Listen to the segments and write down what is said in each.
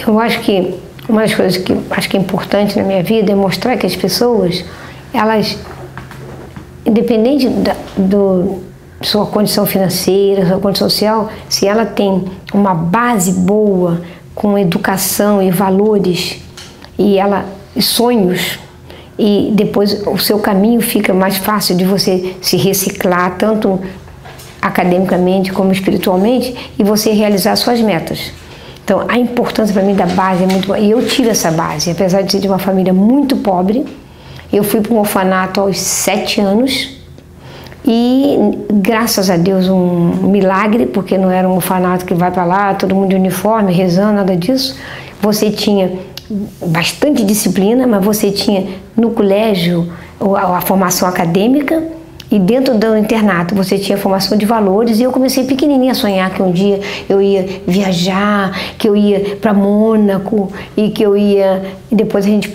Eu acho que uma das coisas que acho que é importante na minha vida é mostrar que as pessoas, elas, independente da sua condição financeira, sua condição social, se ela tem uma base boa, com educação e valores, e sonhos, e depois o seu caminho fica mais fácil de você se reciclar, tanto academicamente como espiritualmente, e você realizar suas metas. Então, a importância para mim da base é muito boa. E eu tive essa base, apesar de ser de uma família muito pobre. Eu fui para um orfanato aos 7 anos e, graças a Deus, um milagre, porque não era um orfanato que vai para lá, todo mundo de uniforme, rezando, nada disso. Você tinha bastante disciplina, mas você tinha no colégio a formação acadêmica, e dentro do internato você tinha formação de valores, e eu comecei pequenininha a sonhar que um dia eu ia viajar, que eu ia para Mônaco, e que eu ia, e depois a gente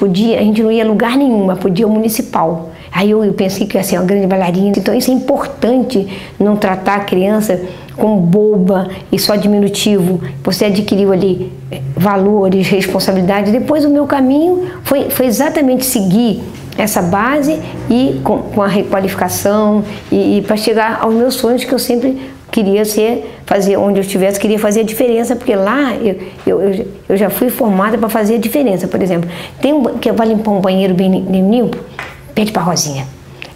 não ia a lugar nenhum, mas podia o municipal. Aí eu pensei que ia ser uma grande bailarina. Então isso é importante, não tratar a criança como boba e só diminutivo. Você adquiriu ali valores, responsabilidade. Depois o meu caminho foi exatamente seguir essa base e com a requalificação e para chegar aos meus sonhos, que eu sempre queria fazer onde eu estivesse, queria fazer a diferença, porque lá eu já fui formada para fazer a diferença. Por exemplo, que vai limpar um banheiro bem limpo, pede para a Rosinha.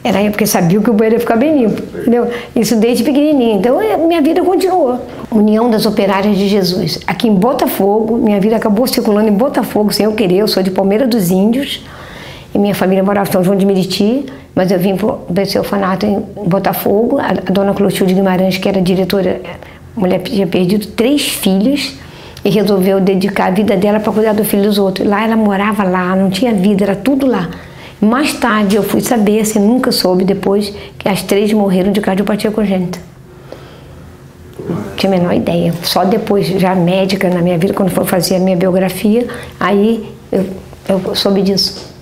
Era aí porque sabia que o banheiro ia ficar bem limpo, entendeu? Isso desde pequenininha. Então minha vida continuou. União das Operárias de Jesus. Aqui em Botafogo, minha vida acabou circulando em Botafogo sem eu querer. Eu sou de Palmeira dos Índios. E minha família morava em São João de Meriti, mas eu vim para esse orfanato em Botafogo. A dona Clotilde Guimarães, que era diretora, a mulher tinha perdido 3 filhos e resolveu dedicar a vida dela para cuidar do filho dos outros. Lá ela morava lá, não tinha vida, era tudo lá. Mais tarde eu fui saber, assim, nunca soube depois, que as 3 morreram de cardiopatia congênita. Não tinha a menor ideia. Só depois, já médica na minha vida, quando for fazer a minha biografia, aí eu soube disso.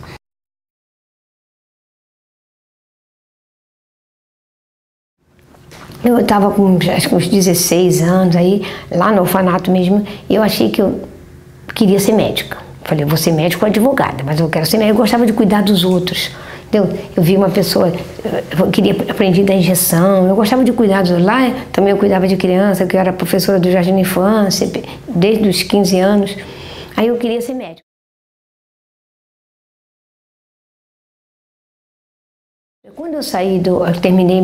Eu estava com acho que uns 16 anos aí, lá no orfanato mesmo, e eu achei que eu queria ser médica. Falei, eu vou ser médica ou advogada, mas eu quero ser médica. Eu gostava de cuidar dos outros. Entendeu? Eu vi uma pessoa, eu queria aprender da injeção, eu gostava de cuidar dos outros. Lá também eu cuidava de criança, que eu era professora do Jardim da Infância, desde os 15 anos. Aí eu queria ser médica. Quando eu terminei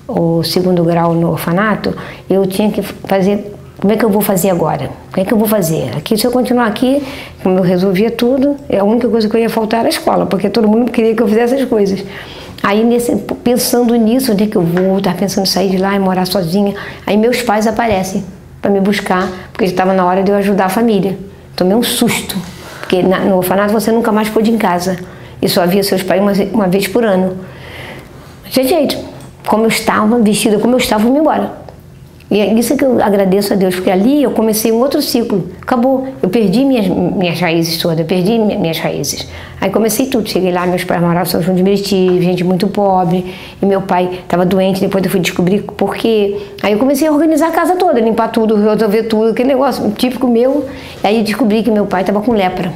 o 2º grau no orfanato, eu tinha que fazer, como é que eu vou fazer agora? O que é que eu vou fazer? Aqui, se eu continuar aqui, como eu resolvia tudo, a única coisa que eu ia faltar era a escola, porque todo mundo queria que eu fizesse essas coisas. Aí, pensando nisso, onde é que eu vou? Estava pensando em sair de lá e morar sozinha. Aí meus pais aparecem para me buscar, porque estava na hora de eu ajudar a família. Tomei um susto, porque no orfanato você nunca mais pôde ir em casa. E só via seus pais uma vez por ano. Não tinha jeito. Como eu estava, vestida como eu estava, fui embora. E é isso que eu agradeço a Deus, porque ali eu comecei um outro ciclo. Acabou. Eu perdi minhas raízes todas, eu perdi minhas raízes. Aí comecei tudo. Cheguei lá, meus pais moravam em São João de Meriti, gente muito pobre. E meu pai estava doente, depois eu fui descobrir por quê. Aí eu comecei a organizar a casa toda, limpar tudo, resolver tudo, aquele negócio típico meu. E aí descobri que meu pai estava com lepra.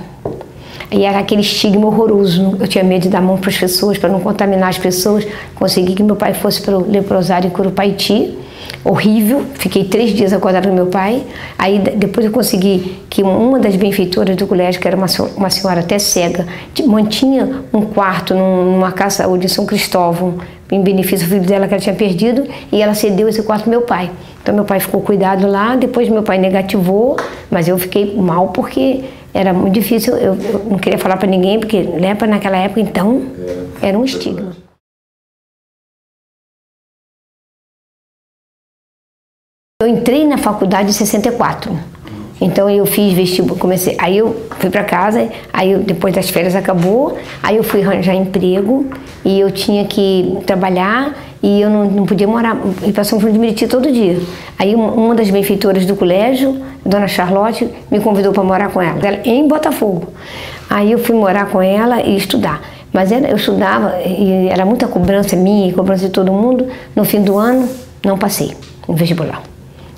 E era aquele estigma horroroso. Eu tinha medo de dar mão para as pessoas, para não contaminar as pessoas. Consegui que meu pai fosse para o leprosário em Curupaiti. Horrível. Fiquei 3 dias acordada com meu pai. Aí depois eu consegui que uma das benfeitoras do colégio, que era uma senhora até cega, mantinha um quarto numa casa de São Cristóvão, em benefício do filho dela que ela tinha perdido, e ela cedeu esse quarto ao meu pai. Então meu pai ficou cuidado lá, depois meu pai negativou, mas eu fiquei mal porque era muito difícil, eu não queria falar para ninguém, porque lepra naquela época, então, era um estigma. Eu entrei na faculdade em 64, então eu fiz vestibular, comecei, aí eu fui para casa, aí depois das férias acabou, aí eu fui arranjar emprego e eu tinha que trabalhar e eu não podia ir para São João de Meriti todo dia. Aí uma das benfeitoras do colégio, Dona Charlotte, me convidou para morar com ela em Botafogo. Aí eu fui morar com ela e estudar. Mas eu estudava e era muita cobrança minha e cobrança de todo mundo. No fim do ano, não passei no vestibular.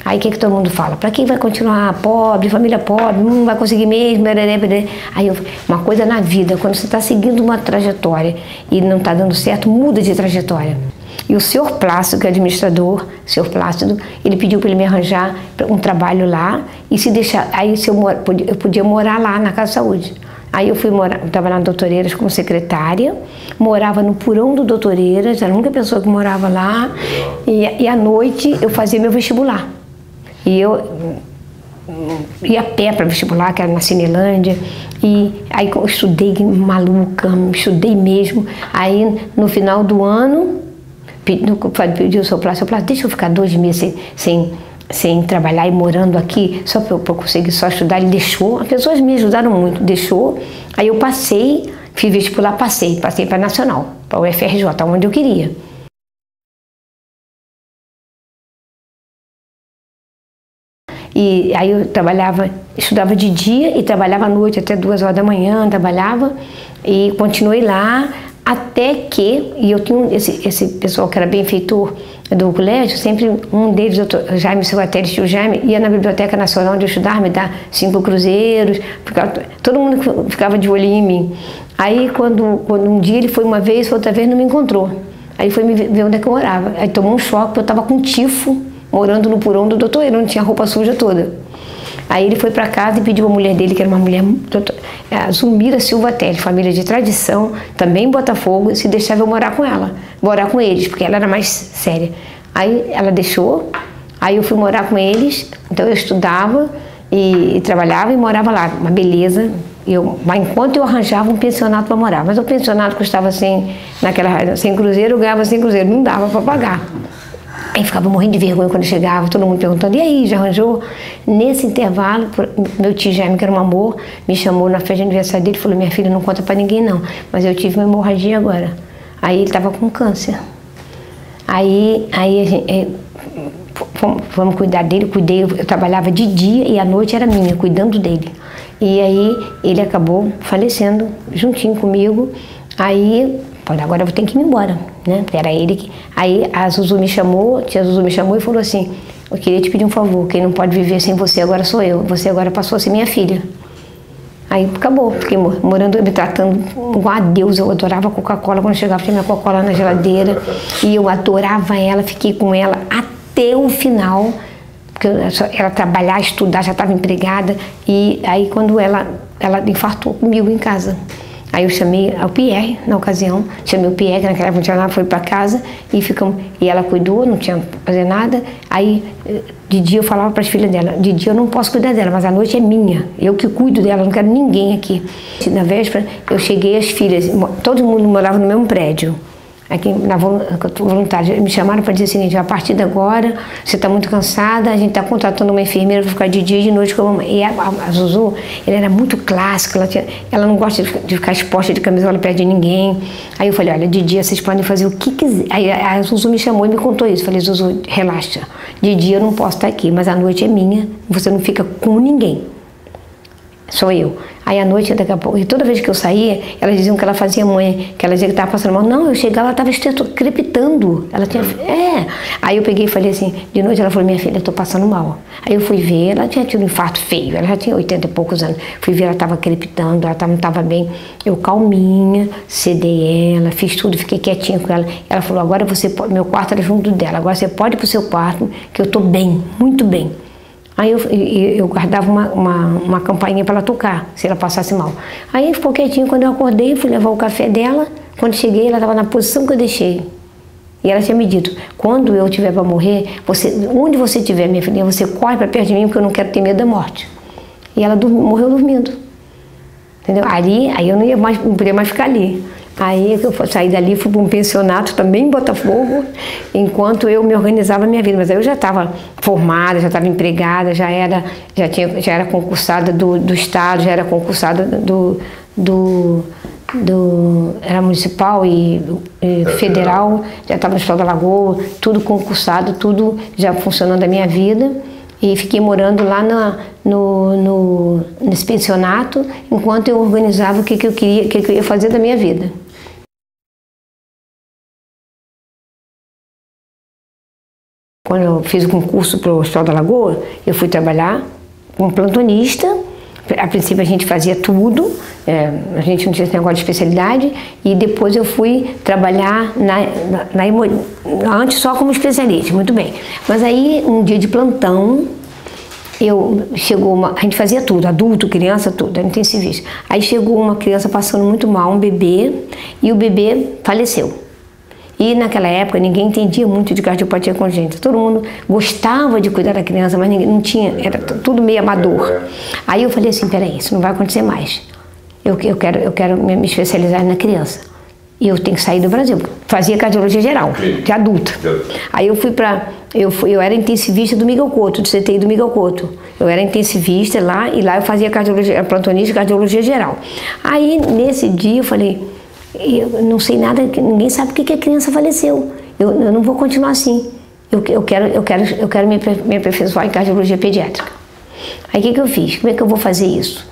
Aí o que todo mundo fala? Para quem vai continuar pobre, família pobre, não vai conseguir mesmo, bererê, bererê. Aí uma coisa na vida, quando você está seguindo uma trajetória e não está dando certo, muda de trajetória. E o senhor Plácido, que é administrador, o senhor Plácido, ele pediu para ele me arranjar um trabalho lá e se deixar, aí se eu podia morar lá na Casa de Saúde. Aí eu fui trabalhar no Doutoreiras como secretária, morava no porão do Doutoreiras, era a única pessoa que morava lá, e à noite eu fazia meu vestibular. E eu ia a pé para vestibular, que era na Cinelândia, e aí eu estudei maluca, estudei mesmo. Aí no final do ano, pedi ao seu Plácido, deixa eu ficar 2 meses sem trabalhar e morando aqui, só para eu conseguir só estudar. Ele deixou, as pessoas me ajudaram muito, deixou. Aí eu passei, fiz vestibular, passei para a Nacional, para o UFRJ, onde eu queria. E aí eu estudava de dia e trabalhava à noite, até 2 horas da manhã, trabalhava e continuei lá até que, e eu tinha esse pessoal que era benfeitor do colégio, sempre um deles, o Dr. Jaime Silvatelli, tio Jaime, ia na Biblioteca Nacional onde eu estudava, me dar 5 cruzeiros, todo mundo ficava de olho em mim. Aí quando um dia ele foi uma vez, outra vez não me encontrou. Aí foi me ver onde é que eu morava. Aí tomou um choque, porque eu estava com tifo, morando no porão do doutor, ele não tinha roupa suja toda. Aí ele foi para casa e pediu a mulher dele, que era uma mulher, a Zulmira Silvatelli, família de tradição, também em Botafogo, se deixava eu morar com ela, morar com eles, porque ela era mais séria. Aí ela deixou, aí eu fui morar com eles, então eu estudava e trabalhava e morava lá, uma beleza. Mas enquanto eu arranjava um pensionato para morar, mas o pensionato custava 100 cruzeiro, eu ganhava 100 cruzeiro, não dava para pagar. Aí ficava morrendo de vergonha quando chegava, todo mundo perguntando, e aí, já arranjou? Nesse intervalo, meu tio Jaime, que era um amor, me chamou na festa de aniversário dele e falou, minha filha, não conta pra ninguém não, mas eu tive uma hemorragia agora. Aí ele estava com câncer. Aí a gente, fomos cuidar dele, eu trabalhava de dia e à noite era minha, cuidando dele. E aí ele acabou falecendo juntinho comigo, aí... agora eu vou ter que ir embora, né? Era ele que... Aí a Zuzu me chamou, a tia Zuzu me chamou e falou assim, eu queria te pedir um favor, quem não pode viver sem você agora sou eu, você agora passou a ser minha filha. Aí acabou, fiquei morando, me tratando igual a Deus, eu adorava Coca-Cola, quando chegava tinha minha Coca-Cola na geladeira, e eu adorava ela, fiquei com ela até o final, porque ela trabalhar, estudar, já estava empregada, e aí quando ela infartou comigo em casa. Aí eu chamei o Pierre, na ocasião, chamei o Pierre, que naquela época não tinha nada, foi para casa e ela cuidou, não tinha que fazer nada. Aí de dia eu falava para as filhas dela, de dia eu não posso cuidar dela, mas a noite é minha, eu que cuido dela, não quero ninguém aqui. Na véspera eu cheguei, as filhas, todo mundo morava no mesmo prédio. Aqui na voluntária, me chamaram para dizer o seguinte, a partir de agora, você está muito cansada, a gente está contratando uma enfermeira para ficar de dia e de noite com a mamãe. E a Zuzu, ela era muito clássica, ela não gosta de ficar exposta de camisola perto de ninguém. Aí eu falei, olha, de dia vocês podem fazer o que quiser. Aí a Zuzu me chamou e me contou isso. Falei, Zuzu, relaxa, de dia eu não posso estar aqui, mas a noite é minha, você não fica com ninguém. Sou eu. Aí à noite, daqui a pouco, e toda vez que eu saía, elas diziam que ela fazia mãe, que ela dizia que estava passando mal. Não, eu chegava, ela estava crepitando. Ela tinha... Aí eu peguei e falei assim, de noite ela falou, minha filha, eu estou passando mal. Aí eu fui ver, ela tinha tido um infarto feio, ela já tinha 80 e poucos anos. Fui ver, ela estava crepitando, ela não estava bem. Eu calminha, sedei ela, fiz tudo, fiquei quietinha com ela. Ela falou, agora você pode, meu quarto era junto dela, agora você pode ir para o seu quarto, que eu estou bem, muito bem. Aí eu guardava uma campainha para ela tocar, se ela passasse mal. Aí ficou quietinho, quando eu acordei, fui levar o café dela. Quando cheguei, ela estava na posição que eu deixei. E ela tinha me dito, quando eu tiver para morrer, onde você estiver, minha filhinha, você corre para perto de mim, porque eu não quero ter medo da morte. E ela morreu dormindo. Entendeu? Aí eu não podia mais ficar ali. Aí eu saí dali, fui para um pensionato também em Botafogo, enquanto eu me organizava a minha vida. Mas aí eu já estava formada, já estava empregada, já era concursada do Estado, já era concursada era municipal e federal, já estava no Estado da Lagoa, tudo concursado, tudo já funcionando a minha vida. E fiquei morando lá nesse pensionato, enquanto eu organizava o que eu queria, o que eu ia fazer da minha vida. quando eu fiz o concurso para o Hospital da Lagoa, eu fui trabalhar como plantonista. A princípio a gente fazia tudo, a gente não tinha esse negócio de especialidade, e depois eu fui trabalhar antes só como especialista, muito bem. Mas aí, um dia de plantão, a gente fazia tudo, adulto, criança, tudo, era intensivista. Aí chegou uma criança passando muito mal, um bebê, e o bebê faleceu. E naquela época ninguém entendia muito de cardiopatia congênita. Todo mundo gostava de cuidar da criança, mas ninguém, não tinha, era tudo meio amador. Aí eu falei assim, peraí, isso não vai acontecer mais. Eu quero me especializar na criança. E eu tenho que sair do Brasil. Fazia cardiologia geral, de adulta. Aí eu era intensivista do Miguel Couto, do CTI do Miguel Couto. Eu era intensivista lá, e lá eu fazia cardiologia, plantonista de cardiologia geral. Aí nesse dia eu falei, eu não sei nada, ninguém sabe por que a criança faleceu. Eu não vou continuar assim. Eu quero me aperfeiçoar em cardiologia pediátrica. Aí o que eu fiz? Como é que eu vou fazer isso?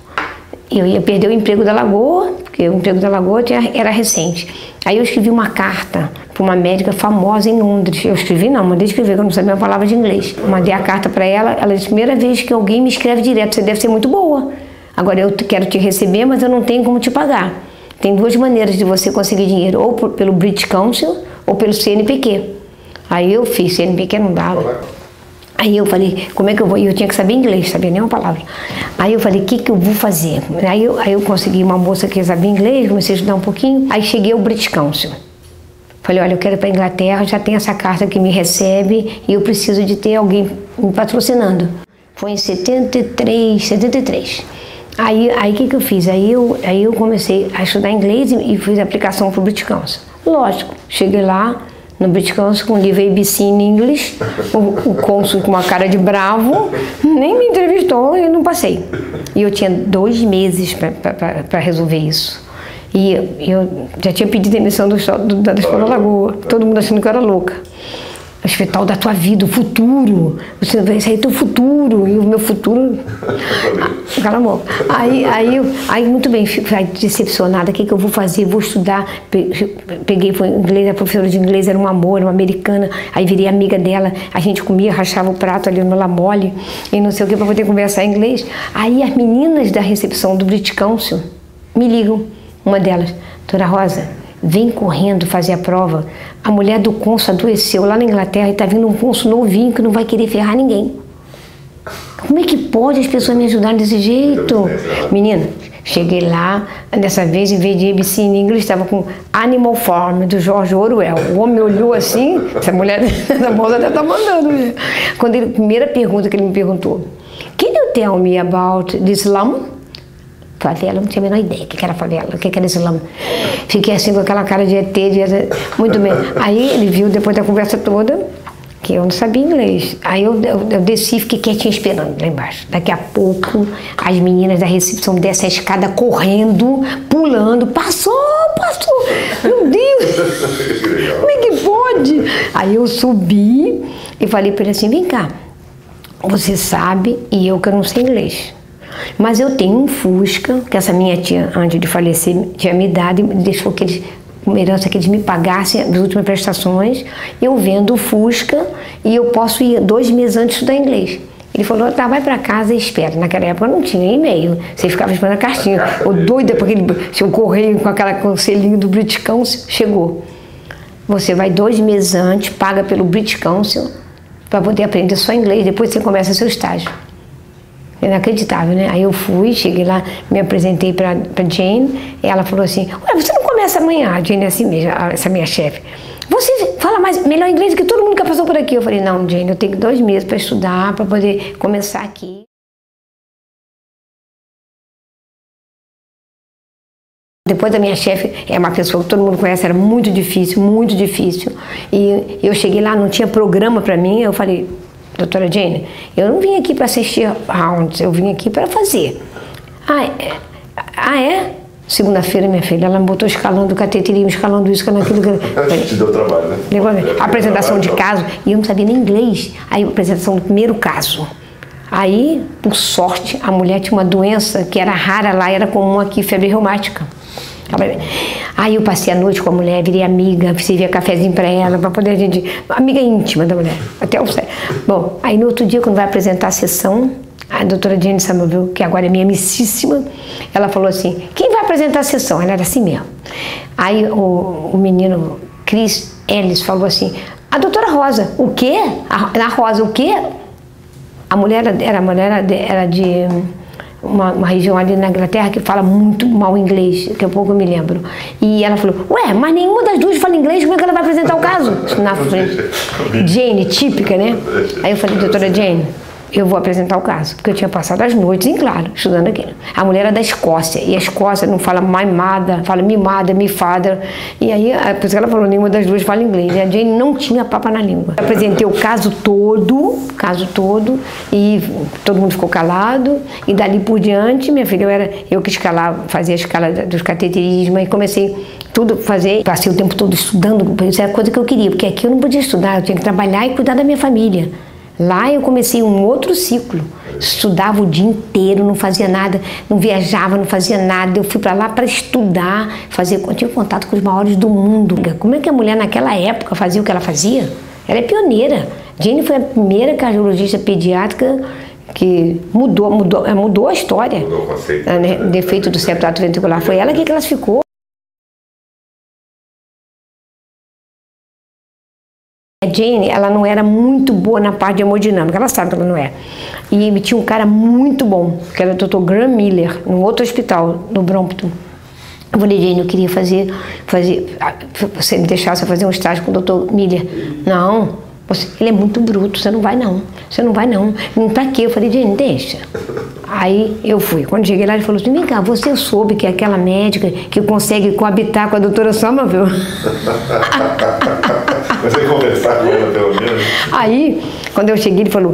Eu ia perder o emprego da Lagoa, porque o emprego da Lagoa era recente. Aí eu escrevi uma carta para uma médica famosa em Londres. Mandei escrever, eu não sabia uma palavra de inglês. Mandei a carta para ela, ela disse, primeira vez que alguém me escreve direto, você deve ser muito boa. Agora eu quero te receber, mas eu não tenho como te pagar. Tem duas maneiras de você conseguir dinheiro, ou pelo British Council ou pelo CNPq. Aí eu fiz, CNPq não dava. Aí eu falei, como é que eu vou? E eu tinha que saber inglês, sabia nem uma palavra. Aí eu falei, o que eu vou fazer? Aí eu consegui uma moça que sabia inglês, comecei a estudar um pouquinho. Aí cheguei ao British Council. Falei, olha, eu quero ir para a Inglaterra, já tem essa carta que me recebe e eu preciso de ter alguém me patrocinando. Foi em 73. Aí o que eu fiz? Aí eu comecei a estudar inglês e fiz a aplicação para o British Council. Lógico, cheguei lá no British Council com o livro ABC in English, o cônsul com uma cara de bravo, nem me entrevistou e não passei. E eu tinha 2 meses para resolver isso. E eu já tinha pedido demissão da Escola Lagoa, todo mundo achando que eu era louca. Hospital da tua vida, o futuro, você vai sair teu futuro, e o meu futuro, cala a boca. Aí muito bem, fiquei decepcionada, o que eu vou fazer, vou estudar, peguei inglês, a professora de inglês era um amor, uma americana, aí virei amiga dela, a gente comia, rachava o prato ali no La Mole, e não sei o que, para poder conversar em inglês. Aí as meninas da recepção do British Council me ligam, uma delas, doutora Rosa, vem correndo fazer a prova. A mulher do cônsul adoeceu lá na Inglaterra e está vindo um cônsul novinho que não vai querer ferrar ninguém. Como é que pode as pessoas me ajudarem desse jeito? Menina, cheguei lá, dessa vez, em vez de ABC em inglês, estava com Animal Farm, do George Orwell. O homem olhou assim, essa mulher da moça deve estar mandando. Né? Quando a primeira pergunta que ele me perguntou, can you tell me about this slum? Favela, não tinha a menor ideia o que era favela, o que era slum. Fiquei assim com aquela cara de ET, muito bem. Aí ele viu, depois da conversa toda, que eu não sabia inglês. Aí eu desci e fiquei quietinha esperando lá embaixo. Daqui a pouco, as meninas da recepção descem a escada correndo, pulando. Passou! Meu Deus! Como é que pode? Aí eu subi e falei para ele assim, vem cá, você sabe e eu que não sei inglês. Mas eu tenho um Fusca, que essa minha tia, antes de falecer, tinha me dado e deixou uma herança que eles me pagassem as últimas prestações. Eu vendo o Fusca e eu posso ir 2 meses antes de estudar inglês. Ele falou, tá, vai pra casa e espera. Naquela época não tinha e-mail, você ficava esperando a cartinha. Ou doida, porque o correio com o selinho do British Council chegou. Você vai 2 meses antes, paga pelo British Council, para poder aprender só inglês, depois você começa seu estágio. Inacreditável, né? Aí eu fui, cheguei lá, me apresentei para Jane, e ela falou assim, ué, você não começa amanhã? A Jane é assim mesmo, essa minha chefe. Você fala melhor inglês do que todo mundo que passou por aqui. Eu falei, não, Jane, eu tenho 2 meses para estudar, para poder começar aqui. Depois da minha chefe, é uma pessoa que todo mundo conhece, era muito difícil, muito difícil. E eu cheguei lá, não tinha programa para mim, eu falei, doutora Jane, eu não vim aqui para assistir rounds, eu vim aqui para fazer. É? Segunda-feira, minha filha, ela me botou escalando o cateterismo, escalando isso, escalando aquilo. Te deu trabalho, né? Apresentação de caso, e eu não sabia nem inglês. Aí, apresentação do primeiro caso. Aí, por sorte, a mulher tinha uma doença que era rara lá, era comum aqui, febre reumática. Aí eu passei a noite com a mulher, virei amiga, servia cafezinho pra ela, pra poder a gente... Amiga íntima da mulher, até o céu. Bom, aí no outro dia, quando vai apresentar a sessão, a doutora Jane Somerville, que agora é minha amicíssima, ela falou assim, quem vai apresentar a sessão? Ela era assim mesmo. Aí o menino Chris Ellis falou assim, a doutora Rosa. O quê? A Rosa, o quê? A mulher era de uma região ali na Inglaterra que fala muito mal inglês, daqui a pouco eu me lembro. E ela falou, ué, mas nenhuma das duas fala inglês, como é que ela vai apresentar o caso? Na frente. Jane, típica, né? Aí eu falei, doutora Jane, eu vou apresentar o caso, porque eu tinha passado as noites em claro, estudando aquilo. A mulher era da Escócia, e a Escócia não fala mimada, fala mimada, mifada, e aí, por isso que ela falou, nenhuma das duas fala inglês, e a Jane não tinha papa na língua. Eu apresentei o caso todo, e todo mundo ficou calado, e dali por diante, minha filha, eu que fazia a escala dos cateterismos, e comecei tudo a fazer, passei o tempo todo estudando, isso era a coisa que eu queria, porque aqui eu não podia estudar, eu tinha que trabalhar e cuidar da minha família. Lá eu comecei um outro ciclo, estudava o dia inteiro, não fazia nada, não viajava, não fazia nada, eu fui para lá para estudar, eu tinha contato com os maiores do mundo. Como é que a mulher naquela época fazia o que ela fazia? Ela é pioneira. Jane foi a primeira cardiologista pediátrica que mudou a história. Mudou o conceito. Defeito do septo atrioventricular, foi ela que classificou. A Jane, ela não era muito boa na parte de hemodinâmica, ela sabe que ela não é. E tinha um cara muito bom, que era o Dr. Graham Miller, num outro hospital, no Brompton. Eu falei, Jane, eu queria fazer, você me deixasse fazer um estágio com o Dr. Miller. Não, ele é muito bruto, você não vai não, Pra quê? Eu falei, Jane, deixa. Aí eu fui. Quando cheguei lá, ele falou assim, vem cá, você soube que é aquela médica que consegue coabitar com a doutora Somerville? Você conversar com ela pelo menos? Aí, quando eu cheguei, ela falou,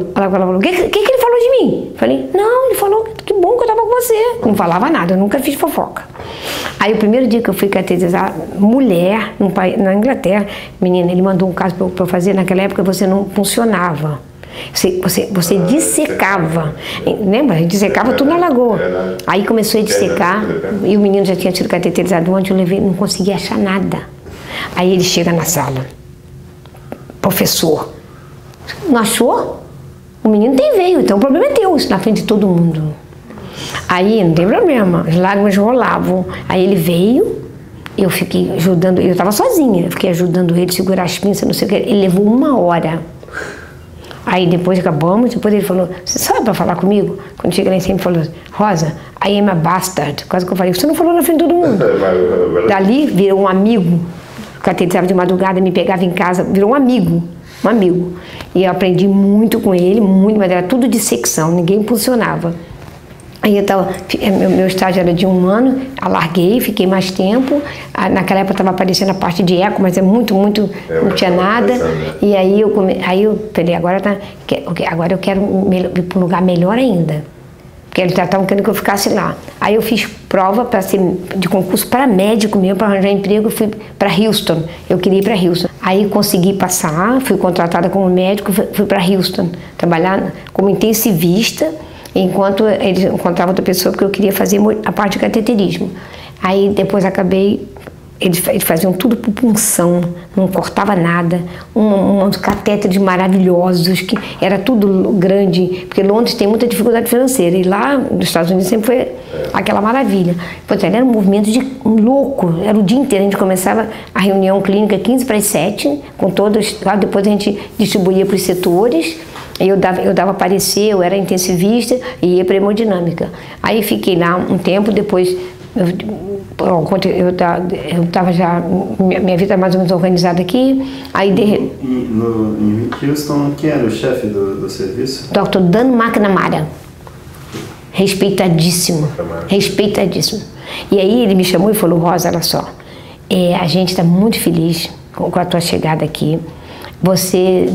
o que ele falou de mim? Falei, não, ele falou que bom que eu tava com você. Não falava nada, eu nunca fiz fofoca. Aí o primeiro dia que eu fui cateterizar mulher na Inglaterra, menina, ele mandou um caso para eu fazer, naquela época você não funcionava. Você dissecava, lembra? Dissecava tudo na lagoa. Aí começou a dissecar, e o menino já tinha sido cateterizado ontem, eu levei, não conseguia achar nada. Aí ele chega na sala, professor, não achou? O menino tem veio, então o problema é teu, isso na frente de todo mundo. Aí não tem problema, as lágrimas rolavam. Aí ele veio, eu fiquei ajudando, eu estava sozinha, eu fiquei ajudando ele a segurar as pinças, não sei o que, ele levou 1 hora. Aí depois acabamos, depois ele falou, você sabe para falar comigo? Quando chega lá em cima, ele falou, Rosa, I am a bastard. Quase que eu falei, você não falou na frente de todo mundo. Dali virou um amigo, cateterizava de madrugada, me pegava em casa, virou um amigo. E eu aprendi muito com ele, mas era tudo de secção, ninguém funcionava. Aí meu estágio era de 1 ano, alarguei, fiquei mais tempo. Naquela época estava aparecendo a parte de eco, mas não tinha nada. E aí eu falei, agora eu quero ir para um lugar melhor ainda. Porque eles estavam querendo que eu ficasse lá. Aí eu fiz prova para ser de concurso para médico mesmo, para arranjar emprego, fui para Houston. Eu queria ir para Houston. Aí consegui passar, fui contratada como médico, fui para Houston, trabalhar como intensivista, enquanto eles encontravam outra pessoa, porque eu queria fazer a parte de cateterismo. Aí depois eles faziam tudo por punção, não cortava nada, uns catéteres maravilhosos, que era tudo grande, porque Londres tem muita dificuldade financeira, e lá nos Estados Unidos sempre foi aquela maravilha. Era um movimento de louco, era o dia inteiro, a gente começava a reunião clínica 15 para as 7, com todos, depois a gente distribuía para os setores. Eu dava parecer, eu era intensivista e ia para hemodinâmica. Aí fiquei lá um tempo, depois eu estava já, minha vida mais ou menos organizada aqui. Aí em Houston, quem era o chefe do serviço? Dr. Dan McNamara. Respeitadíssimo. E aí ele me chamou e falou, Rosa, olha só, a gente está muito feliz com a tua chegada aqui. Você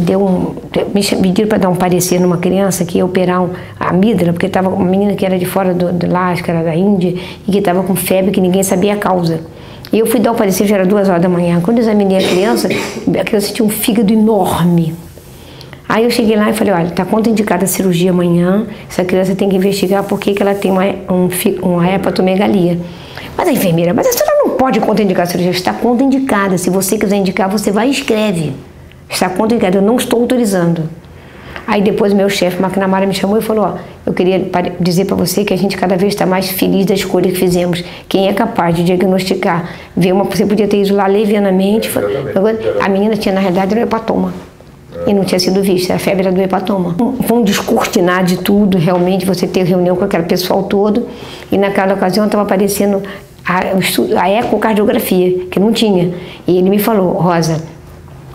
me pediram para dar um parecer numa criança que ia operar a amígdala, porque estava uma menina que era de fora de lá, acho que era da Índia, e que estava com febre que ninguém sabia a causa. E eu fui dar o parecer, já era 2 horas da manhã. Quando eu examinei a criança tinha um fígado enorme. Aí eu cheguei lá e falei, olha, está contraindicada a cirurgia amanhã, essa criança tem que investigar por que ela tem uma hepatomegalia. Mas a enfermeira, mas a senhora não pode contraindicar a cirurgia. Está contraindicada. Se você quiser indicar, você vai e escreve. Está contraindicada, eu não estou autorizando. Aí depois meu chefe, McNamara, me chamou e falou, ó, eu queria dizer para você que a gente cada vez está mais feliz da escolha que fizemos. Quem é capaz de diagnosticar, ver você podia ter ido lá levianamente. A menina tinha, na realidade, um hepatoma. E não tinha sido vista, a febre era do hepatoma. Foi um descortinar de tudo, realmente, você ter reunião com aquele pessoal todo. E naquela ocasião estava aparecendo a ecocardiografia, que não tinha. E ele me falou, Rosa,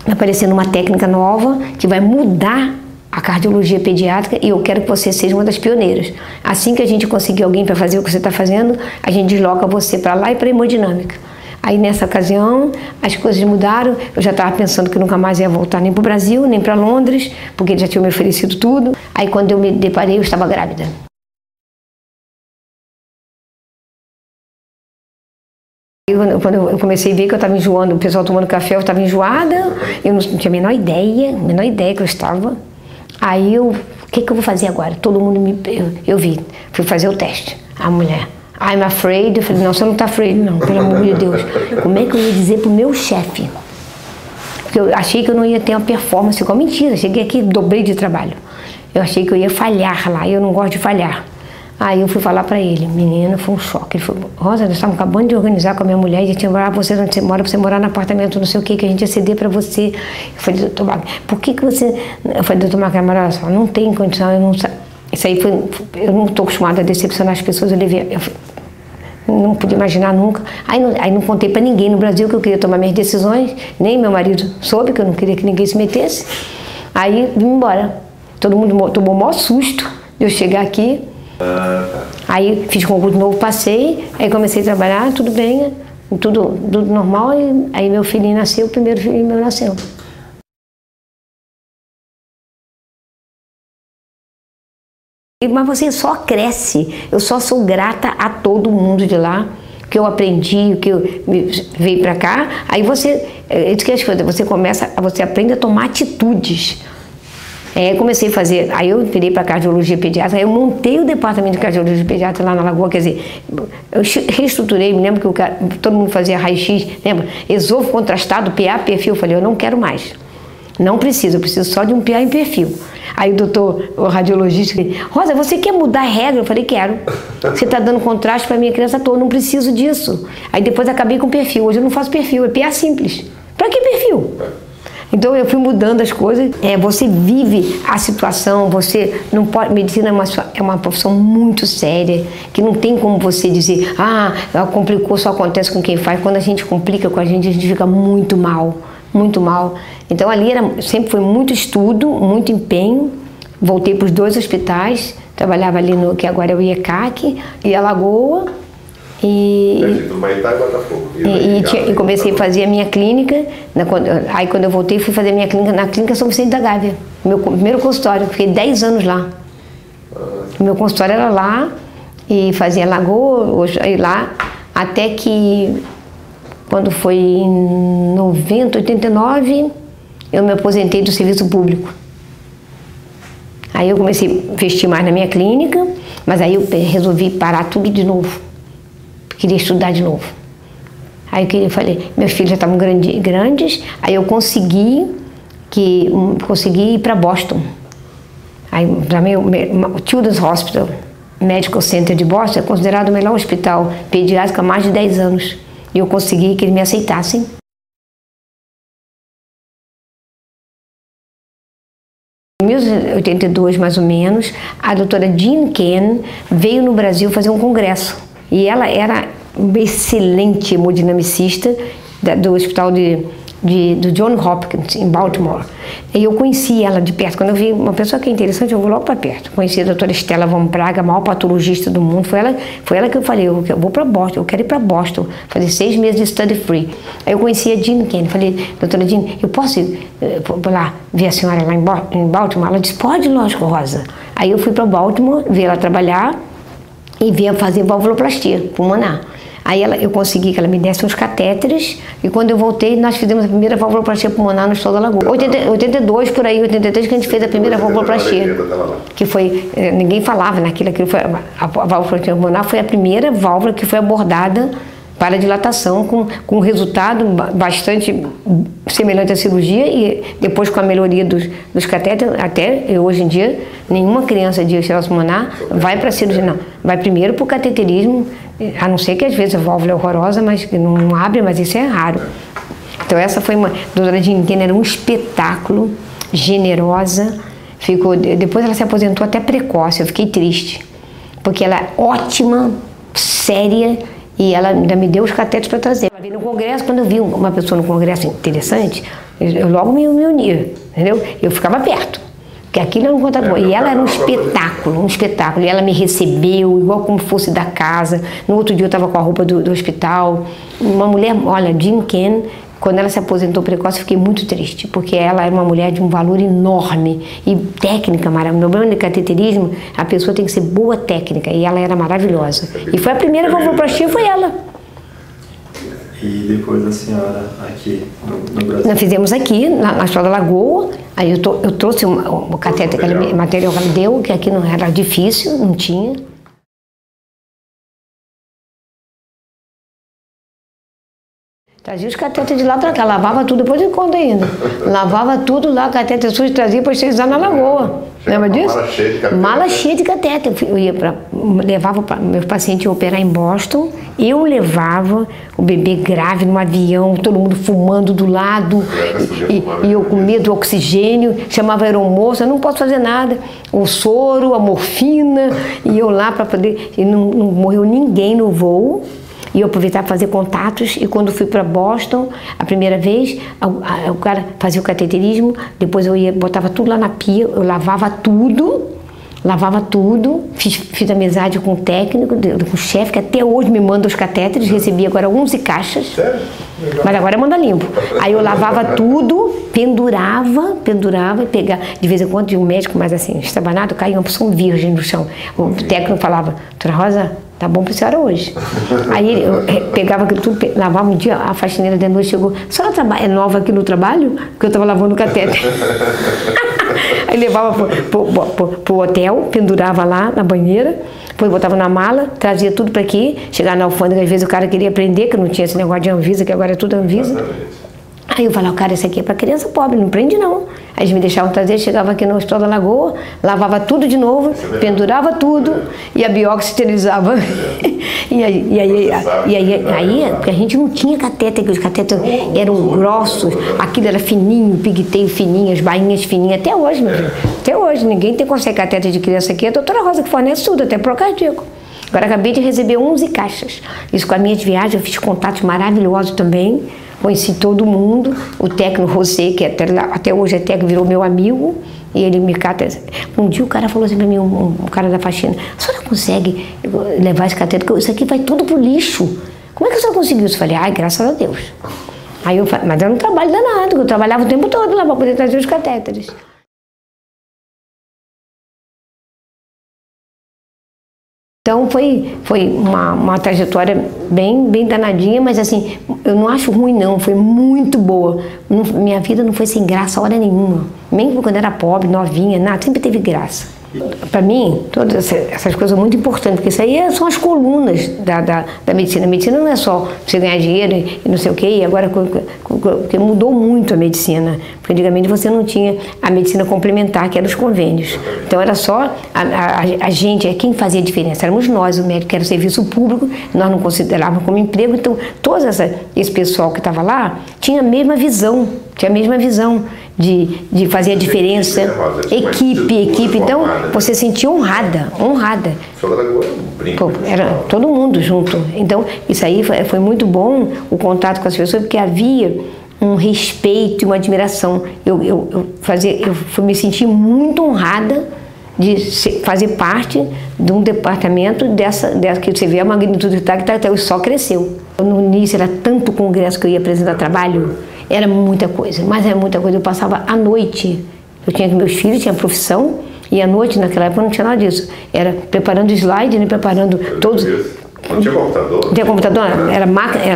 está aparecendo uma técnica nova que vai mudar a cardiologia pediátrica e eu quero que você seja uma das pioneiras. Assim que a gente conseguir alguém para fazer o que você está fazendo, a gente desloca você para lá e para a hemodinâmica. Aí nessa ocasião as coisas mudaram, eu já estava pensando que nunca mais ia voltar nem para o Brasil, nem para Londres, porque ele já tinha me oferecido tudo. Aí quando eu me deparei, eu estava grávida. Quando eu comecei a ver que eu estava enjoando, o pessoal tomando café, eu estava enjoada, eu não tinha a menor ideia que eu estava. Aí o que eu vou fazer agora? Todo mundo eu vi, fui fazer o teste. A mulher, I'm afraid. Eu falei, não, você não está afraid, não, pelo amor de Deus. Como é que eu ia dizer pro meu chefe? Porque eu achei que eu não ia ter uma performance igual, mentira, cheguei aqui, dobrei de trabalho. Eu achei que eu ia falhar lá, eu não gosto de falhar. Aí eu fui falar para ele, menina, foi um choque. Ele falou, Rosa, nós estávamos acabando de organizar com a minha mulher, e já tinha morado você onde você mora, para você morar no apartamento, não sei o que a gente ia ceder para você. Eu falei, doutor Marcos, por que você... Eu falei, doutor Marcos, não tem condição, eu não... Isso aí foi... Eu não estou acostumada a decepcionar as pessoas, eu não podia imaginar nunca. Aí não contei para ninguém no Brasil que eu queria tomar minhas decisões, nem meu marido soube, que eu não queria que ninguém se metesse. Aí vim embora. Todo mundo tomou o maior susto de eu chegar aqui. Aí fiz concurso de novo, passei, aí comecei a trabalhar, tudo bem, tudo normal, e aí meu filhinho nasceu, o primeiro filhinho meu nasceu. Mas você só cresce, eu só sou grata a todo mundo de lá, que eu aprendi, que eu veio pra cá, aí você você aprende a tomar atitudes. Comecei a fazer, aí eu virei para cardiologia pediátrica, aí eu montei o departamento de cardiologia pediátrica lá na Lagoa, quer dizer, eu reestruturei, me lembro que todo mundo fazia raio-x, lembra? Esôfago contrastado, PA, perfil, eu falei, eu não quero mais, não preciso, eu preciso só de um PA em perfil. Aí o radiologista, Rosa, você quer mudar a regra? Eu falei, quero. Você está dando contraste para minha criança toda, não preciso disso. Aí depois acabei com perfil, hoje eu não faço perfil, é PA simples. Para que perfil? Então eu fui mudando as coisas, você vive a situação, você não pode, medicina é uma profissão muito séria, que não tem como você dizer, complicou, só acontece com quem faz. Quando a gente complica com a gente fica muito mal, muito mal. Então ali sempre foi muito estudo, muito empenho, voltei para os 2 hospitais, trabalhava ali no, que agora é o IECAC, e a Lagoa, e comecei a fazer a minha clínica. Aí quando eu voltei, fui fazer a minha clínica na Clínica São Vicente da Gávea, meu primeiro consultório, fiquei 10 anos lá. Meu consultório era lá, e fazia Lagoa, aí lá, até que quando foi em 90, 89, eu me aposentei do serviço público. Aí eu comecei a investir mais na minha clínica, mas aí eu resolvi parar tudo de novo. Queria estudar de novo. Aí eu falei, meus filhos já estavam grandes, aí eu consegui ir para Boston. Aí para mim, o Children's Hospital Medical Center de Boston é considerado o melhor hospital pediátrico há mais de 10 anos. E eu consegui que eles me aceitassem. Em 1982, mais ou menos, a doutora Jean Ken veio no Brasil fazer um congresso. E ela era uma excelente hemodinamicista do hospital do Johns Hopkins, em Baltimore. E eu conheci ela de perto. Quando eu vi uma pessoa que é interessante, eu vou logo para perto. Conheci a doutora Stella Von Praga, a maior patologista do mundo. Foi ela que eu falei, eu vou para Boston, eu quero ir para Boston, fazer 6 meses de study free. Aí eu conheci a Jean Ken, falei, doutora Jean, eu posso ir lá ver a senhora lá em Baltimore? Ela disse, pode, lógico, Rosa. Aí eu fui para Baltimore, ver ela trabalhar e ver fazer valvuloplastia pulmonar. Aí eu consegui que ela me desse uns catéteres, e quando eu voltei, nós fizemos a primeira valvuloplastia pulmonar no Estado da Lagoa. 82, por aí, 83, que a gente fez a primeira valvuloplastia. Que foi, ninguém falava naquilo, foi, a valvuloplastia pulmonar foi a primeira válvula que foi abordada para dilatação, com resultado bastante semelhante à cirurgia, e depois com a melhoria dos catéteres, até hoje em dia, nenhuma criança de estresse pulmonar vai para a cirurgia, não. Vai primeiro para o cateterismo, a não ser que às vezes a válvula é horrorosa, mas não abre, mas isso é raro. Então essa foi uma... A doutora Jean Ken era um espetáculo, generosa, depois ela se aposentou até precoce, eu fiquei triste, porque ela é ótima, séria, e ela ainda me deu os catetes para trazer. Ela veio no congresso, quando eu vi uma pessoa no congresso interessante, eu logo me unia, entendeu? Eu ficava perto, porque aquilo era um contato. E ela era um espetáculo, e ela me recebeu, igual como fosse da casa. No outro dia eu estava com a roupa do hospital. Uma mulher, olha, Jean Ken, quando ela se aposentou precoce, eu fiquei muito triste, porque ela era uma mulher de um valor enorme e técnica maravilhosa. No problema de cateterismo, a pessoa tem que ser boa técnica, e ela era maravilhosa. E foi a primeira valvuloplastia, foi ela. E depois a senhora aqui no Brasil? Nós fizemos aqui, na Hospital da Lagoa. Aí eu trouxe o cateter, aquele material que ela deu, que aqui não era difícil, não tinha. Trazia os catetes de lá para cá, lavava tudo, depois eu conto ainda. Lavava tudo lá, cateter sujo, trazia para esterilizar na Lagoa. Lembra disso? Mala cheia de cateter. Mala cheia de cateter. Eu ia levava meus pacientes iam operar em Boston, eu levava o bebê grave no avião, todo mundo fumando do lado, e eu com medo do oxigênio, chamava a aeromoça, não posso fazer nada. O soro, a morfina, e eu lá para poder... E não morreu ninguém no voo. E eu aproveitava para fazer contatos, e quando fui para Boston, a primeira vez, o cara fazia o cateterismo, depois eu botava tudo lá na pia, eu lavava tudo, fiz amizade com o técnico, com o chefe, que até hoje me manda os catéteres, recebi agora 11 caixas. Sério? Mas agora manda limpo. Aí eu lavava tudo, pendurava e pegava. De vez em quando, de um médico mais assim, estabanado, caía uma porção virgem no chão. O técnico falava, doutora Rosa, tá bom pra senhora hoje. Aí eu pegava aquilo tudo, lavava um dia, a faxineira de noite chegou, a senhora é nova aqui no trabalho? Porque eu estava lavando o catéter. Aí levava pro hotel, pendurava lá na banheira, depois botava na mala, trazia tudo para aqui, chegava na alfândega, às vezes o cara queria prender, que não tinha esse negócio de Anvisa, que agora é tudo Anvisa. Aí eu falava, cara, esse aqui é para criança pobre, não prende não. Aí eles me deixavam trazer, chegava aqui no Hospital da Lagoa, lavava tudo de novo, pendurava tudo, e a biópsia esterilizava. E aí, porque a gente não tinha catéter, que os catéteres eram grossos, aquilo era fininho, pigtail fininho, as bainhas fininhas, até hoje, meu filho. Até hoje, ninguém consegue catéter de criança aqui, a doutora Rosa que fornece tudo, até pro cardíaco. Agora acabei de receber 11 caixas. Isso com as minhas viagens, eu fiz contatos maravilhosos também. Conheci todo mundo, o técnico José, que até hoje é técnico, virou meu amigo, e ele me cata. Um dia o cara falou assim para mim, um cara da faxina, a senhora consegue levar esse cateter? Isso aqui vai tudo pro lixo. Como é que a senhora conseguiu isso? Eu falei, ai, graças a Deus. Aí eu falei, mas era um trabalho danado, eu trabalhava o tempo todo lá para poder trazer os catéteres. Então foi uma trajetória bem danadinha, mas assim, eu não acho ruim não, foi muito boa. Minha vida não foi sem graça hora nenhuma. Mesmo quando eu era pobre, novinha, nada, sempre teve graça. Para mim, todas essas coisas são muito importantes, porque isso aí são as colunas da medicina. A medicina não é só você ganhar dinheiro e não sei o quê, e agora porque mudou muito a medicina. Porque antigamente você não tinha a medicina complementar, que era os convênios. Então era só a gente, quem fazia a diferença, éramos nós, o médico, que era o serviço público, nós não considerávamos como emprego. Então todo esse pessoal que estava lá tinha a mesma visão, de fazer a diferença, equipe, então você se sentia honrada. Pô, era todo mundo junto, então isso aí foi muito bom, o contato com as pessoas, porque havia um respeito e uma admiração. Eu me senti muito honrada de fazer parte de um departamento dessa que você vê a magnitude que até hoje só cresceu. No início era tanto congresso que eu ia apresentar trabalho, era muita coisa, mas era muita coisa. Eu passava a noite, eu tinha meus filhos, tinha profissão, e à noite, naquela época, não tinha nada disso. Era preparando slide, né, preparando todos. Não tinha computador? Não tinha computador, era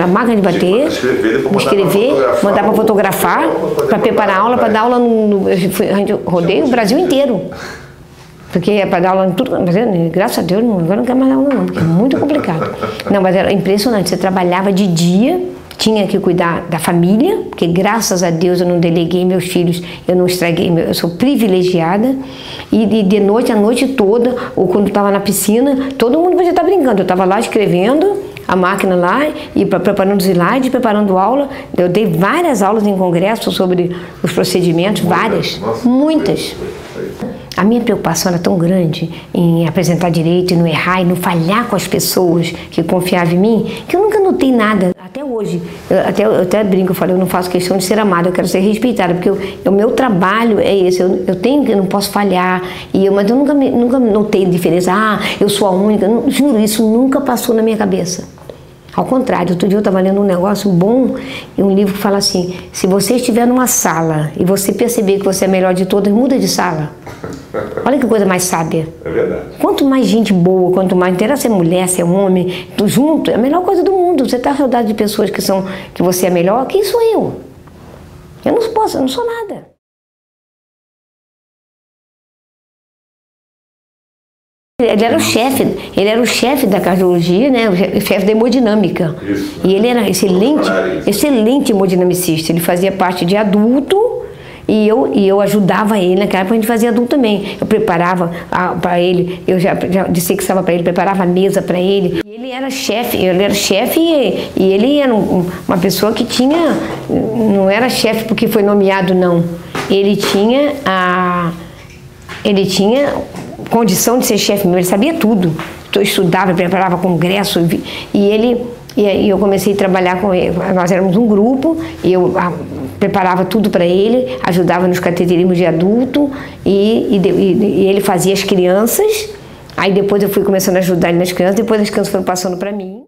máquina de bater, escrever, mandar para fotografar, para preparar a aula, para dar aula a gente rodei o Brasil inteiro. Porque é para dar aula em tudo, mas graças a Deus agora não quero mais dar aula não, porque é muito complicado. Não, mas era impressionante. Você trabalhava de dia, tinha que cuidar da família, porque graças a Deus eu não deleguei meus filhos, eu não estraguei, eu sou privilegiada. E de noite, a noite toda, ou quando estava na piscina, todo mundo podia estar brincando. Eu estava lá escrevendo, a máquina lá, e preparando slides, preparando aula. Eu dei várias aulas em congresso sobre os procedimentos, várias, muitas. A minha preocupação era tão grande em apresentar direito, e não errar, e não falhar com as pessoas que confiavam em mim, que eu nunca notei nada, até hoje. Eu até brinco, eu falo, eu não faço questão de ser amada, eu quero ser respeitada, porque o meu trabalho é esse, eu não posso falhar, mas eu nunca notei diferença, eu sou a única, juro, isso nunca passou na minha cabeça. Ao contrário, outro dia eu estava lendo um negócio bom, um livro que fala assim, se você estiver numa sala e você perceber que você é a melhor de todas, muda de sala. Olha que coisa mais sábia. É verdade. Quanto mais gente boa, quanto mais inteira, se é mulher, se é homem, tu junto, é a melhor coisa do mundo. Você está rodeado de pessoas que você é melhor, quem sou eu? Eu não sou nada. Ele era o chefe da cardiologia, né? O chefe da hemodinâmica. Isso. E ele era excelente hemodinamicista. Ele fazia parte de adulto e eu ajudava ele. Naquela época a gente fazia adulto também. Eu preparava para ele, eu já disse que estava para ele, preparava a mesa para ele. E ele era chefe e ele era uma pessoa que não era chefe porque foi nomeado, não. Ele tinha condição de ser chefe, ele sabia tudo. Eu estudava, preparava congresso, e eu comecei a trabalhar com ele. Nós éramos um grupo, e eu preparava tudo para ele, ajudava nos cateterismos de adulto, e ele fazia as crianças. Aí depois eu fui começando a ajudar ele nas crianças, depois as crianças foram passando para mim.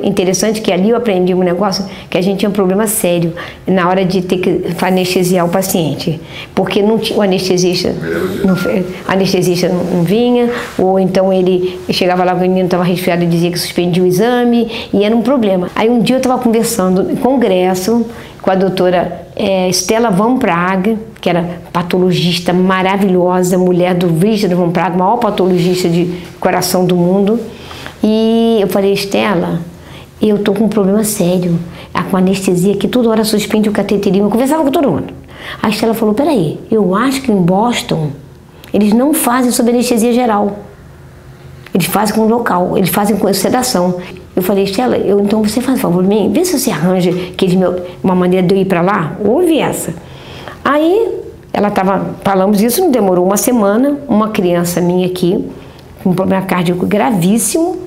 Interessante que ali eu aprendi um negócio que a gente tinha um problema sério na hora de ter que anestesiar o paciente, porque não tinha, o anestesista não vinha, ou então ele chegava lá, o menino estava resfriado e dizia que suspendia o exame, e era um problema. Aí um dia eu estava conversando em congresso com a doutora Stella Van Praag, que era patologista maravilhosa, mulher do Richard Van Praag, maior patologista de coração do mundo, e eu falei, Stella, eu estou com um problema sério, com anestesia, que toda hora suspende o cateterismo. Eu conversava com todo mundo. A Stella falou, peraí, eu acho que em Boston eles não fazem sob anestesia geral. Eles fazem com local, eles fazem com sedação. Eu falei, Stella, então você faz favor de mim, vê se você arranja uma maneira de eu ir para lá. Ouve essa. Aí, falamos isso, não demorou uma semana, uma criança minha aqui, com um problema cardíaco gravíssimo,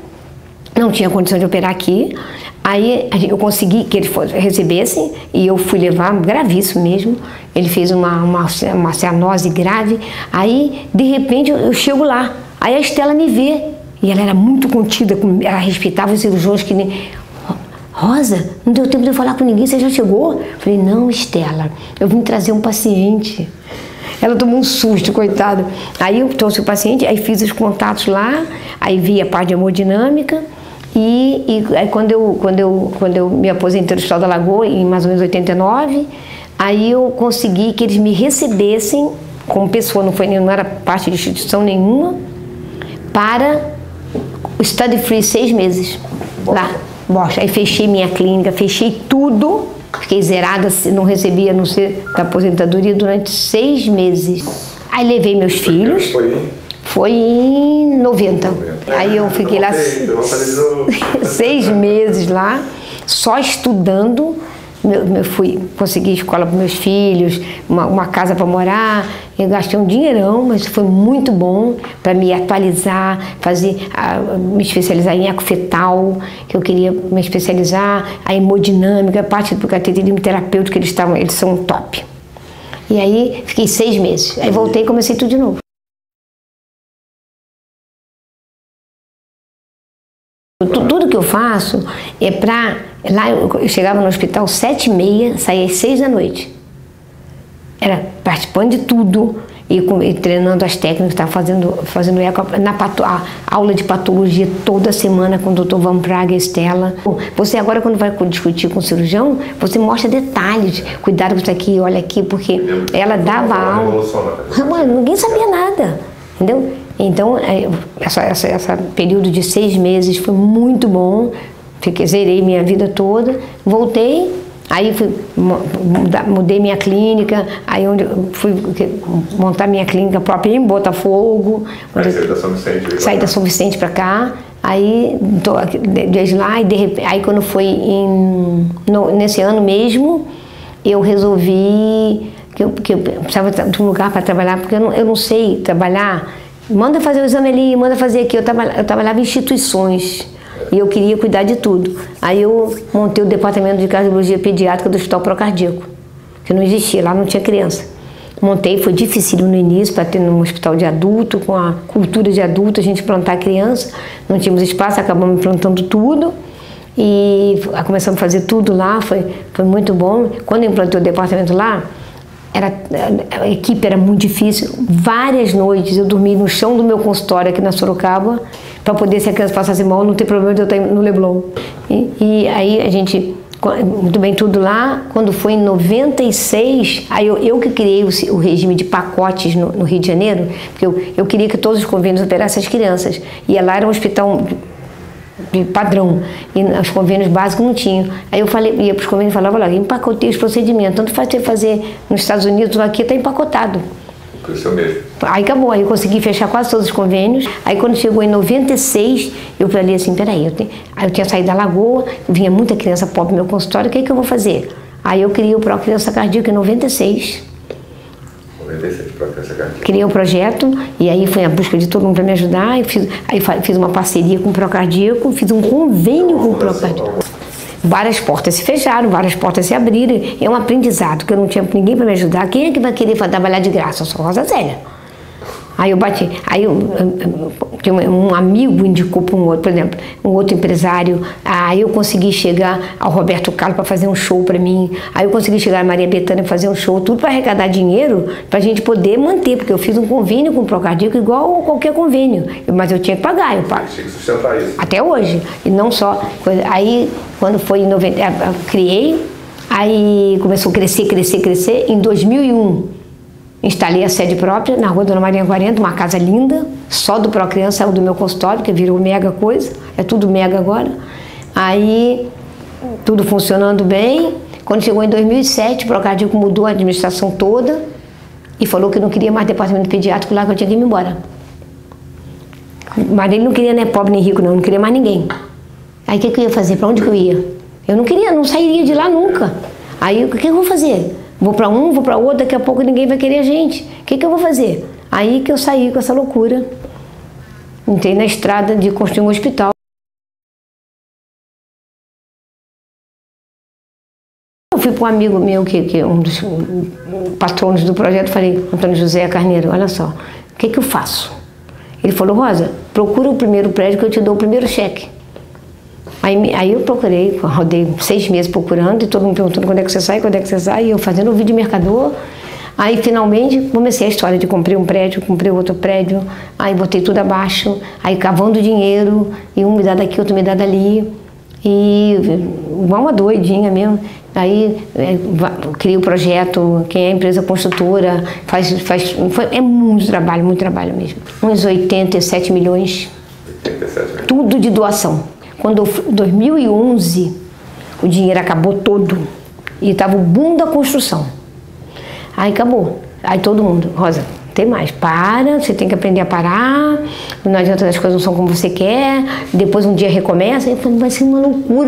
não tinha condição de operar aqui. Aí eu consegui que ele recebesse e eu fui levar, gravíssimo mesmo. Ele fez uma cianose grave. Aí, de repente, eu chego lá. Aí a Stella me vê e ela era muito contida, ela respeitava os cirurgiões que nem... Rosa, não deu tempo de eu falar com ninguém, você já chegou? Eu falei, não, Stella, eu vim trazer um paciente. Ela tomou um susto, coitada. Aí eu trouxe o paciente, aí fiz os contatos lá, aí vi a parte de hemodinâmica, e aí quando eu me aposentei do Hospital da Lagoa, em mais ou menos 89, aí eu consegui que eles me recebessem como pessoa, não era parte de instituição nenhuma, para o study free 6 meses lá. Aí fechei minha clínica, fechei tudo, fiquei zerada, não recebia, a não ser da aposentadoria, durante 6 meses. Aí levei meus filhos, foi em 90. Aí eu fiquei lá 6 meses lá, só estudando. Consegui escola para meus filhos, uma casa para morar. Eu gastei um dinheirão, mas foi muito bom para me atualizar, me especializar em ecofetal, que eu queria me especializar, a hemodinâmica, a parte do cateterismo terapêutico, eles são top. E aí fiquei 6 meses. Aí voltei e comecei tudo de novo. Tudo que eu faço é para... Lá eu chegava no hospital 7h30, saía às 6 da noite. Era participando de tudo e treinando as técnicas, estava fazendo eco, a aula de patologia toda semana com o Dr. Van Praag e a Stella. Você agora, quando vai discutir com o cirurgião, você mostra detalhes, cuidado com isso aqui, olha aqui, porque ela dava aula. Ninguém sabia nada, entendeu? Então, esse período de 6 meses foi muito bom. Zerei minha vida toda, voltei, aí mudei minha clínica, aí fui montar minha clínica própria em Botafogo. Saí da São Vicente. Saí da São Vicente para cá, aí desde lá, e de repente, aí quando foi nesse ano mesmo, eu resolvi que eu precisava de um lugar para trabalhar, porque eu não sei trabalhar. Manda fazer o exame ali, manda fazer aqui. Eu trabalhava em instituições. E eu queria cuidar de tudo. Aí eu montei o departamento de cardiologia pediátrica do Hospital Procardíaco, que não existia, lá não tinha criança. Montei, foi difícil no início para ter num hospital de adulto, com a cultura de adulto, a gente plantar criança. Não tínhamos espaço, acabamos plantando tudo. E começamos a fazer tudo lá, foi muito bom. Quando eu implantei o departamento lá, a equipe era muito difícil. Várias noites eu dormi no chão do meu consultório aqui na Sorocaba, para poder, se a criança passasse mal, não ter problema de eu estar no Leblon. E aí a gente, muito bem, tudo lá. Quando foi em 96, aí eu que criei o regime de pacotes no Rio de Janeiro, porque eu queria que todos os convênios operassem as crianças. E lá era um hospital de padrão, e os convênios básicos não tinham. Aí eu ia para os convênios e falava, olha, empacotei os procedimentos, tanto faz fazer nos Estados Unidos, aqui está empacotado. Cresceu mesmo. Aí acabou, aí eu consegui fechar quase todos os convênios. Aí quando chegou em 96, eu falei assim, peraí, aí eu tinha saído da Lagoa, vinha muita criança pobre no meu consultório, o que eu vou fazer? Aí eu criei o Procriança Cardíaca em 96. 96, Procriança Cardíaca. Criei um projeto, e aí foi a busca de todo mundo para me ajudar. Aí fiz uma parceria com o Procardíaco, fiz um convênio com o Procardíaco. Várias portas se fecharam, várias portas se abriram. É um aprendizado, que eu não tinha ninguém para me ajudar. Quem é que vai querer trabalhar de graça? Eu sou Rosa Zélia. Aí eu bati, aí um amigo indicou para um outro, por exemplo, um outro empresário. Aí eu consegui chegar ao Roberto Carlos para fazer um show para mim. Aí eu consegui chegar a Maria Bethânia para fazer um show, tudo para arrecadar dinheiro para a gente poder manter, porque eu fiz um convênio com o Procardíaco igual a qualquer convênio, mas eu tinha que pagar. Eu pago. Tinha que sustentar isso. Até hoje, e não só. Aí quando foi em 90, eu criei, aí começou a crescer. Em 2001 instalei a sede própria na Rua Dona Maria 40, uma casa linda, só do Procriança, saiu do meu consultório, que virou mega coisa, é tudo mega agora. Aí, tudo funcionando bem. Quando chegou em 2007, o Procardíaco mudou a administração toda e falou que não queria mais departamento pediátrico lá, que eu tinha que ir embora. Mas ele não queria nem pobre nem rico, não queria mais ninguém. Aí o que eu ia fazer? Para onde que eu ia? Eu não queria, não sairia de lá nunca. Aí o que eu vou fazer? Vou para um, vou para outro, daqui a pouco ninguém vai querer a gente. O que eu vou fazer? Aí que eu saí com essa loucura. Entrei na estrada de construir um hospital. Eu fui para um amigo meu, que é um dos patronos do projeto, falei, Antônio José Carneiro, olha só, o que eu faço? Ele falou, Rosa, procura o primeiro prédio que eu te dou o primeiro cheque. Aí eu procurei, rodei 6 meses procurando, e todo mundo perguntando quando é que você sai, e eu fazendo o vídeo mercador. Aí finalmente comecei a história de comprei um prédio, comprei outro prédio, aí botei tudo abaixo, aí cavando dinheiro, e um me dá daqui, outro me dá dali, e igual uma doidinha mesmo. Aí criei o projeto, quem é a empresa construtora, é muito trabalho mesmo. Uns 87 milhões, 87 milhões. Tudo de doação. Quando em 2011, o dinheiro acabou todo e estava o boom da construção. Aí acabou. Aí todo mundo, Rosa, não tem mais, para, você tem que aprender a parar, não adianta, as coisas não são como você quer, depois um dia recomeça. Eu falei, vai ser uma loucura,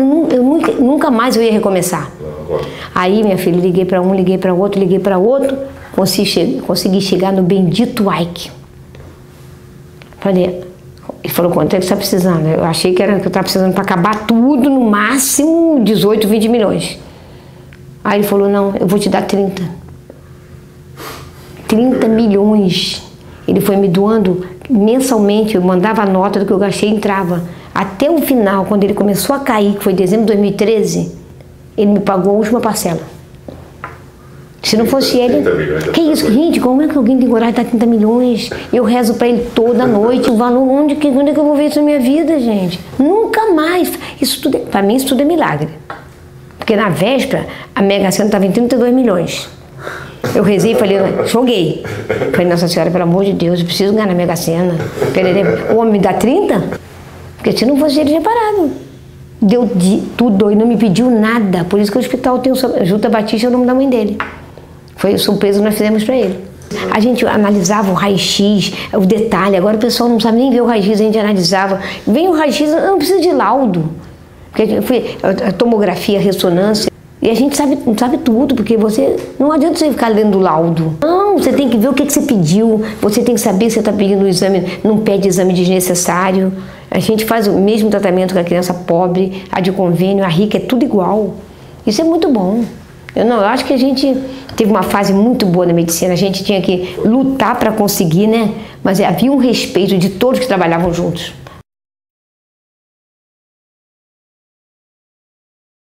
nunca mais eu ia recomeçar. Aí, minha filha, liguei para um, liguei para outro, consegui chegar no bendito Ike. Falei, ele falou, quanto é que você está precisando? Eu achei que eu estava precisando para acabar tudo, no máximo 18, 20 milhões. Aí ele falou, não, eu vou te dar 30. 30 milhões. Ele foi me doando mensalmente, eu mandava a nota do que eu gastei e entrava. Até o final, quando ele começou a cair, que foi em dezembro de 2013, ele me pagou a última parcela. Se não fosse ele... Que isso, gente, como é que alguém tem coragem de dar 30 milhões? Eu rezo para ele toda noite, o valor, onde é que eu vou ver isso na minha vida, gente? Nunca mais. Isso tudo, para mim, isso tudo é milagre. Porque na véspera, a Mega Sena estava em 32 milhões. Eu rezei e falei, joguei. Falei, Nossa Senhora, pelo amor de Deus, eu preciso ganhar na Mega Sena. O homem me dá 30? Porque se não fosse ele, tinha parado. Deu tudo e não me pediu nada. Por isso que o hospital tem o Juta Batista, é o nome da mãe dele. Foi surpresa que nós fizemos para ele. A gente analisava o raio-x, o detalhe. Agora o pessoal não sabe nem ver o raio-x, a gente analisava. Vem o raio-x, não precisa de laudo. Porque foi a tomografia, a ressonância. E a gente sabe tudo, porque não adianta você ficar lendo o laudo. Não, você tem que ver o que você pediu, você tem que saber se você está pedindo um exame, não pede exame desnecessário. A gente faz o mesmo tratamento com a criança pobre, a de convênio, a rica, é tudo igual. Isso é muito bom. Eu acho que a gente teve uma fase muito boa na medicina, a gente tinha que lutar para conseguir, né? Mas havia um respeito de todos que trabalhavam juntos.